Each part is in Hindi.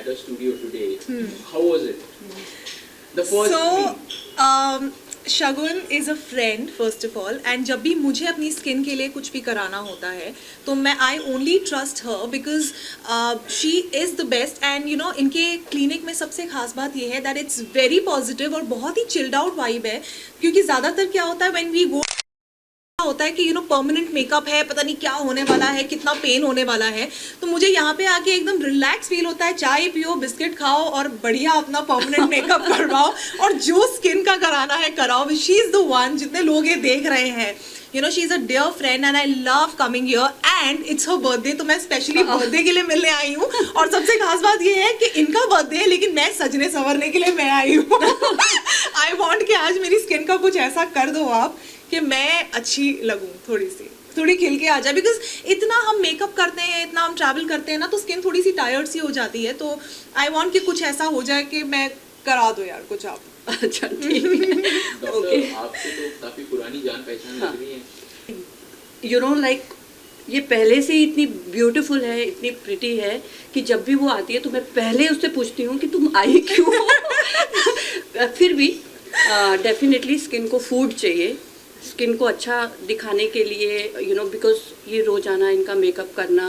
at a studio today. How was it? The first meet. Shagun is a friend first of all, and जब भी मुझे अपनी स्किन के लिए कुछ भी कराना होता है तो मैं I only trust her because she is the best. And you know इनके क्लिनिक में सबसे खास बात ये है दैट इट्स वेरी पॉजिटिव और बहुत ही चिल्ड आउट वाइब है. क्योंकि ज़्यादातर क्या होता है व्हेन वी गो होता है कि यू नो परमानेंट मेकअप है, पता नहीं क्या होने वाला है, कितना पेन होने वाला है. तो मुझे यहाँ पे आके एकदम रिलैक्स फील होता है. चाय पियो, बिस्किट खाओ और बढ़िया अपना परमानेंट मेकअप करवाओ और जो स्किन का कराना है कराओ. She is the one. जितने लोग ये देख रहे हैं, you know she is a dear friend and I love coming here and it's her birthday. तो मैं स्पेशली बर्थडे के लिए मिलने आई हूँ. और सबसे खास बात ये है कि इनका बर्थडे है लेकिन मैं सजने संवरने के लिए मैं आई हूँ. आई वॉन्ट कि आज मेरी स्किन का कुछ ऐसा कर दो आप कि मैं अच्छी लगूं, थोड़ी खिल के आ जाए. बिकॉज इतना हम मेकअप करते हैं, इतना हम ट्रैवल करते हैं ना, तो स्किन थोड़ी सी टायर्ड सी हो जाती है. तो आई वांट कि कुछ ऐसा हो जाए कि मैं करा दो यार कुछ आप. अच्छा ठीक है. डॉक्टर आपसे तो काफी पुरानी जान पहचान लग रही है. यू नो लाइक ये पहले से ही इतनी ब्यूटीफुल है, इतनी प्रिटी है कि जब भी वो आती है तो मैं पहले उससे पूछती हूँ कि तुम आई क्यों. फिर भी डेफिनेटली स्किन को फूड चाहिए, स्किन को अच्छा दिखाने के लिए. यू नो बिकॉज ये रोज़ाना इनका मेकअप करना,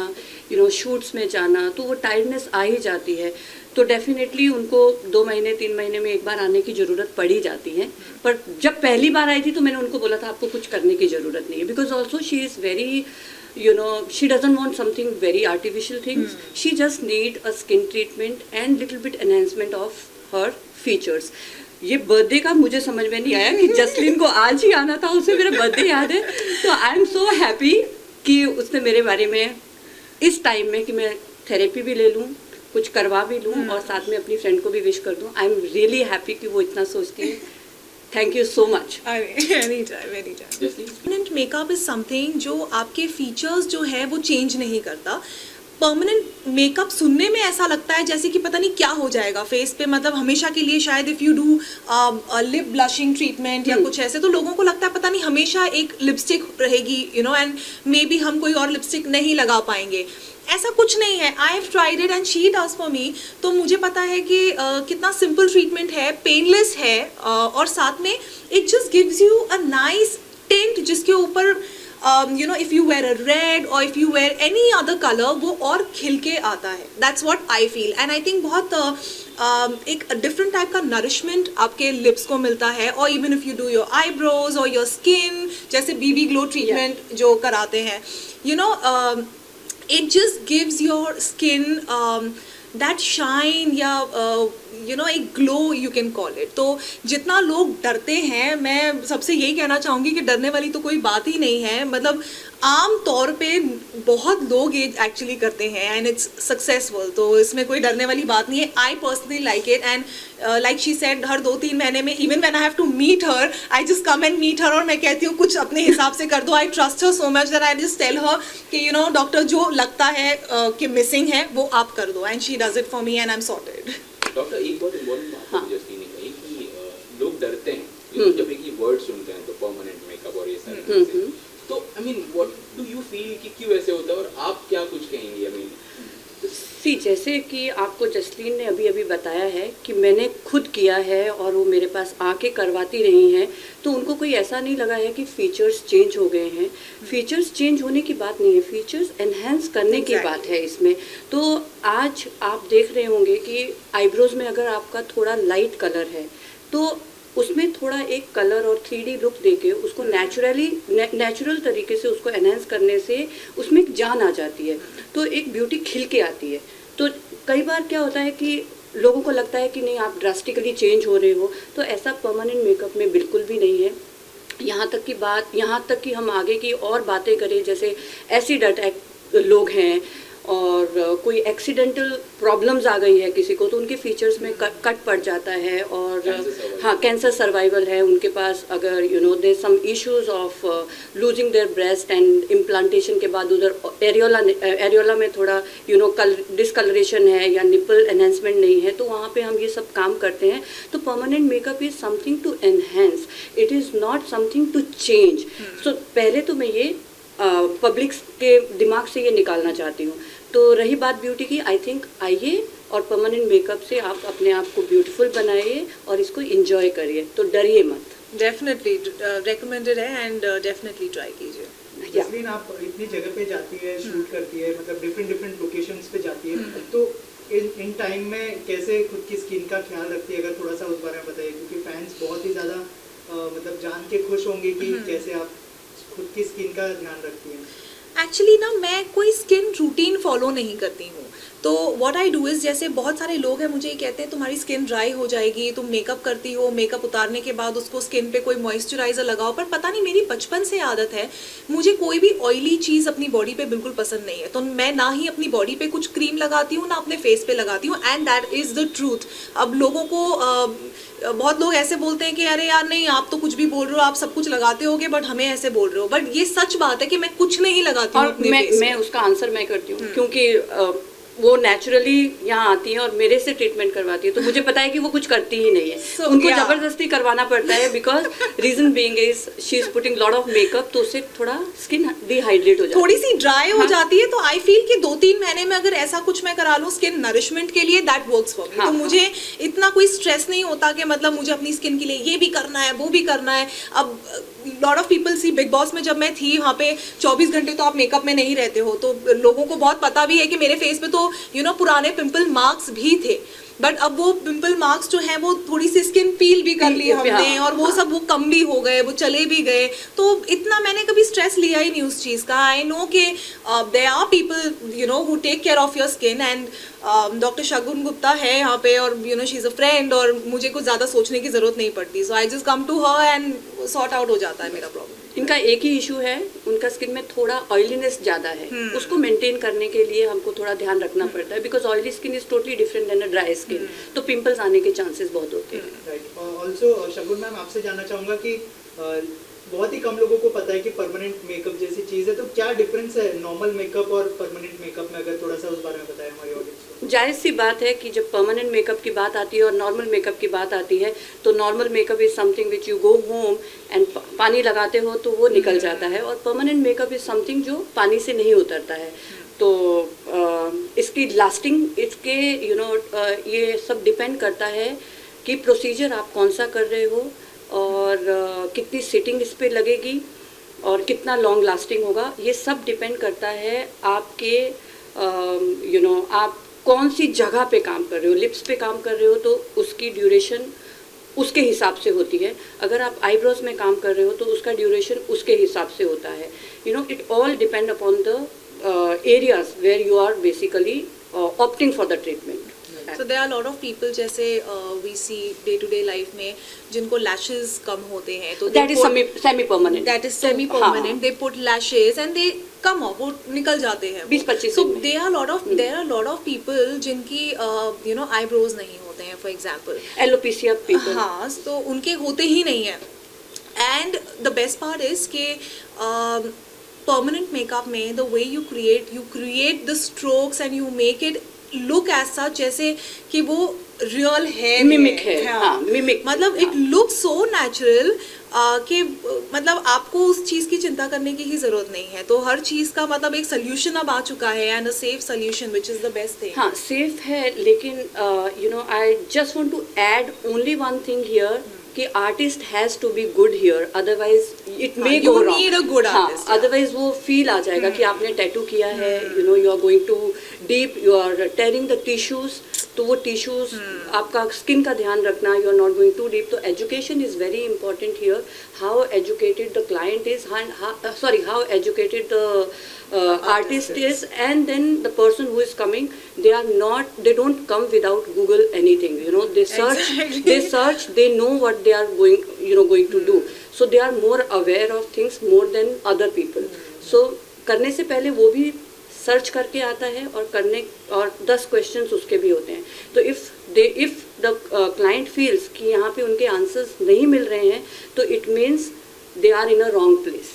यू नो शूट्स में जाना, तो वो टायर्डनेस आ ही जाती है. तो डेफिनेटली उनको 2 महीने 3 महीने में एक बार आने की ज़रूरत पड़ ही जाती है. पर जब पहली बार आई थी तो मैंने उनको बोला था आपको कुछ करने की ज़रूरत नहीं है. Because also she is very, you know, she doesn't want something very artificial things. She just need a skin treatment and little bit enhancement of her features. ये बर्थडे का मुझे समझ में नहीं आया कि जसलीन को आज ही आना था, उसे मेरा बर्थडे याद है. तो आई एम सो हैप्पी कि उसने मेरे बारे में इस टाइम में कि मैं थेरेपी भी ले लूँ, कुछ करवा भी लूँ और साथ में अपनी फ्रेंड को भी विश कर दूँ. आई एम रियली हैप्पी कि वो इतना सोचती है. Thank you so much. Very permanent makeup is something जो आपके फीचर्स जो है वो चेंज नहीं करता. परमानेंट मेकअप सुनने में ऐसा लगता है जैसे कि पता नहीं क्या हो जाएगा फेस पे, मतलब हमेशा के लिए. शायद if you do lip blushing treatment या कुछ ऐसे तो लोगों को लगता है पता नहीं हमेशा एक लिपस्टिक रहेगी, you know, and may be हम कोई और लिपस्टिक नहीं लगा पाएंगे. ऐसा कुछ नहीं है. I have tried it and she does for me. तो मुझे पता है कि कितना सिंपल ट्रीटमेंट है, पेनलेस है और साथ में it just gives you a nice tint जिसके ऊपर you know if you wear a red or if you wear any other color वो और खिल के आता है. That's what I feel and I think बहुत एक डिफरेंट टाइप का नरिशमेंट आपके लिप्स को मिलता है. और even if you do your eyebrows और योर स्किन, जैसे बीबी ग्लो ट्रीटमेंट जो कराते हैं, you no it just gives your skin that shine या you know एक glow you can call it. तो जितना लोग डरते हैं, मैं सबसे यही कहना चाहूँगी कि डरने वाली तो कोई बात ही नहीं है. मतलब आम तौर पे बहुत लोग ये एक्चुअली करते हैं एंड इट्स सक्सेसफुल. तो इसमें कोई डरने वाली बात नहीं है. I personally like it and like she said हर 2-3 महीने में even when I have to meet her I just come and meet her और मैं कहती हूँ कुछ अपने हिसाब से कर दो. I trust her so much that I just tell her कि यू नो डॉक्टर जो लगता है कि मिसिंग है वो आप कर दो and she does it for me and I am sorted. Doctor एक बहुत इम्पोर्टेंट बात मुझे जसलीन ने कही कि लोग डरते हैं जब एक वर्ड सुनते हैं तो परमानेंट मेकअप और ये सारी चीजें. तो I mean what do you feel कि क्यों ऐसे होता है और आप क्या कुछ कहेंगी? आई मीन सी जैसे कि आपको जसलीन ने अभी अभी बताया है कि मैंने खुद किया है और वो मेरे पास आके करवाती रही हैं, तो उनको कोई ऐसा नहीं लगा है कि फीचर्स चेंज हो गए हैं. फीचर्स चेंज होने की बात नहीं है, फीचर्स एनहेंस करने की बात है इसमें. तो आज आप देख रहे होंगे कि आईब्रोज में अगर आपका थोड़ा लाइट कलर है तो उसमें थोड़ा एक कलर और 3D लुक देके उसको नेचुरल तरीके से उसको एनहेंस करने से उसमें एक जान आ जाती है, तो एक ब्यूटी खिल के आती है. तो कई बार क्या होता है कि लोगों को लगता है कि नहीं आप ड्रास्टिकली चेंज हो रहे हो, तो ऐसा परमानेंट मेकअप में बिल्कुल भी नहीं है. यहाँ तक कि हम आगे की और बातें करें, जैसे एसिड अटैक लोग हैं और कोई एक्सीडेंटल प्रॉब्लम्स आ गई है किसी को, तो उनके फीचर्स में कट पड़ जाता है. और हाँ, कैंसर सर्वाइवल है उनके पास, अगर you know there some issues of losing their breast and implantation के बाद उधर एरियोला में थोड़ा यू नो डिसकलरेशन है या निपल एनहेंसमेंट नहीं है, तो वहाँ पे हम ये सब काम करते हैं. तो permanent makeup is something to enhance, it is not something to change. So पहले तो मैं ये पब्लिक के दिमाग से ये निकालना चाहती हूँ. तो रही बात ब्यूटी की, आई थिंक आइए और परमानेंट मेकअप से आप अपने आप को ब्यूटीफुल बनाइए और इसको एंजॉय करिए, तो डरिए मत। डेफिनेटली रेकमेंडेड है एंड डेफिनेटली ट्राई कीजिए। जैस्लीन, आप इतनी जगह पे जाती है, शूट करती है, मतलब डिफरेंट लोकेशंस पे जाती है, तो इन टाइम में कैसे खुद की स्किन का ख्याल रखती है, अगर थोड़ा सा उस बारे में बताइए, क्योंकि फैंस बहुत ही ज़्यादा मतलब जान के खुश होंगे कि कैसे आप खुद की स्किन का ध्यान रखती हैं। एक्चुअली ना मैं कोई स्किन रूटीन फॉलो नहीं करती हूँ, तो व्हाट आई डू इज़, जैसे बहुत सारे लोग हैं मुझे ये कहते हैं तुम्हारी स्किन ड्राई हो जाएगी, तुम मेकअप करती हो, मेकअप उतारने के बाद उसको स्किन पे कोई मॉइस्चराइज़र लगाओ, पर पता नहीं मेरी बचपन से आदत है, मुझे कोई भी ऑयली चीज़ अपनी बॉडी पे बिल्कुल पसंद नहीं है, तो मैं ना ही अपनी बॉडी पे कुछ क्रीम लगाती हूँ ना अपने फेस पे लगाती हूँ, and that is the truth. अब लोगों को बहुत लोग ऐसे बोलते हैं कि अरे यार नहीं आप तो कुछ भी बोल रहे हो, आप सब कुछ लगाते होगे बट हमें ऐसे बोल रहे हो, बट ये सच बात है कि मैं कुछ नहीं लगाती हूँ अपने फेस पे। मैं उसका आंसर मैं करती हूँ, क्योंकि वो नेचुरली यहाँ आती है और मेरे से ट्रीटमेंट करवाती है, तो मुझे पता है कि वो कुछ करती ही नहीं है। उनको जबरदस्ती करवाना पड़ता है, because reason being is she is putting lot of makeup, तो उससे थोड़ा स्किन डिहाइड्रेट हो जाती है, थोड़ी सी ड्राई हो जाती है। तो आई फील कि 2-3 महीने में अगर ऐसा कुछ मैं करा लूँ स्किन नरिशमेंट के लिए, दैट वर्क्स फॉर मी। तो मुझे इतना कोई स्ट्रेस नहीं होता कि मतलब मुझे अपनी स्किन के लिए ये भी करना है वो भी करना है। अब lot of people see big boss में जब मैं थी वहाँ पे 24 घंटे तो आप मेकअप में नहीं रहते हो, तो लोगों को बहुत पता भी है कि मेरे फेस पे तो पुराने पिंपल मार्क्स भी थे, बट अब वो पिंपल मार्क्स जो हैं वो थोड़ी सी स्किन पील भी कर ली हमने, और वो सब वो कम भी हो गए, वो चले भी गए, तो इतना मैंने कभी स्ट्रेस लिया ही नहीं उस चीज़ का। आई नो कि there are people who take care of your skin, and doctor Shagun Gupta है यहाँ पे, और शी इज़ अ फ्रेंड, और मुझे कुछ ज़्यादा सोचने की ज़रूरत नहीं पड़ती, so I just come to her and sort out हो जाता है मेरा प्रॉब्लम। इनका एक ही इशू है, उनका स्किन में थोड़ा ऑयलीनेस ज़्यादा है, उसको मेंटेन करने के लिए हमको थोड़ा ध्यान रखना पड़ता है, because oily skin is totally different than a dry skin, तो पिंपल्स आने के चांसेस बहुत होते हैं। राइट। ऑल्सो शगुन मैम, आपसे जानना चाहूँगा कि बहुत ही कम लोगों को पता है कि परमानेंट मेकअप जैसी चीज़ है, तो क्या डिफरेंस है नॉर्मल मेकअप और परमानेंट मेकअप में, अगर थोड़ा सा उस बारे में बताएं हमारी ऑडियंस को। जायज़ सी बात है कि जब परमानेंट मेकअप की बात आती है और नॉर्मल मेकअप की बात आती है, तो normal makeup is something which you go home and पानी लगाते हो तो वो निकल जाता है, और परमानेंट मेकअप इज़ समथिंग जो पानी से नहीं उतरता है। तो इसकी लास्टिंग, इसके ये सब डिपेंड करता है कि प्रोसीजर आप कौन सा कर रहे हो, और कितनी सिटिंग इस पे लगेगी, और कितना लॉन्ग लास्टिंग होगा। ये सब डिपेंड करता है आपके आप कौन सी जगह पे काम कर रहे हो। लिप्स पे काम कर रहे हो तो उसकी ड्यूरेशन उसके हिसाब से होती है, अगर आप आईब्रोज में काम कर रहे हो तो उसका ड्यूरेशन उसके हिसाब से होता है। It all depend upon the areas where you are basically opting for the treatment. So there are a lot of people जैसे we see day to day life में जिनको lashes कम होते हैं, तो that is semi permanent, that is semi permanent, they put lashes and they come off, वो निकल जाते हैं 20-25 so दिन में। there are lot of people जिनकी eyebrows नहीं होते हैं, for example alopecia people, हाँ, तो उनके होते ही नहीं है। and the best part is कि permanent makeup में the way you create the strokes and you make it look ऐसा जैसे कि वो रियल है, मिमिक है, हाँ, मिमिक, मतलब इट लुक सो नेचुरल कि मतलब आपको उस चीज़ की चिंता करने की ही ज़रूरत नहीं है। तो हर चीज़ का मतलब एक सोल्यूशन अब आ चुका है, and a safe solution which is the best thing. हाँ, सेफ है, लेकिन I just want to add only one thing here कि artist has to be good here, otherwise it may go wrong. You need a good artist, otherwise वो फील आ जाएगा कि आपने टैटू किया है, you are going too deep, you are tearing the tissues, तो वो टिश्यूज आपका स्किन का ध्यान रखना, you are not going too deep. तो education is very important here, how educated the client is, how educated the artist is, and then the person who is coming, they don't come without Google anything, they search, Exactly. they know what they are going to do, so they are more aware of things more than other people. So करने से पहले वो भी सर्च करके आता है, और 10 क्वेश्चंस उसके भी होते हैं। तो if the client feels कि यहाँ पे उनके आंसर्स नहीं मिल रहे हैं, तो it means they are in a wrong place.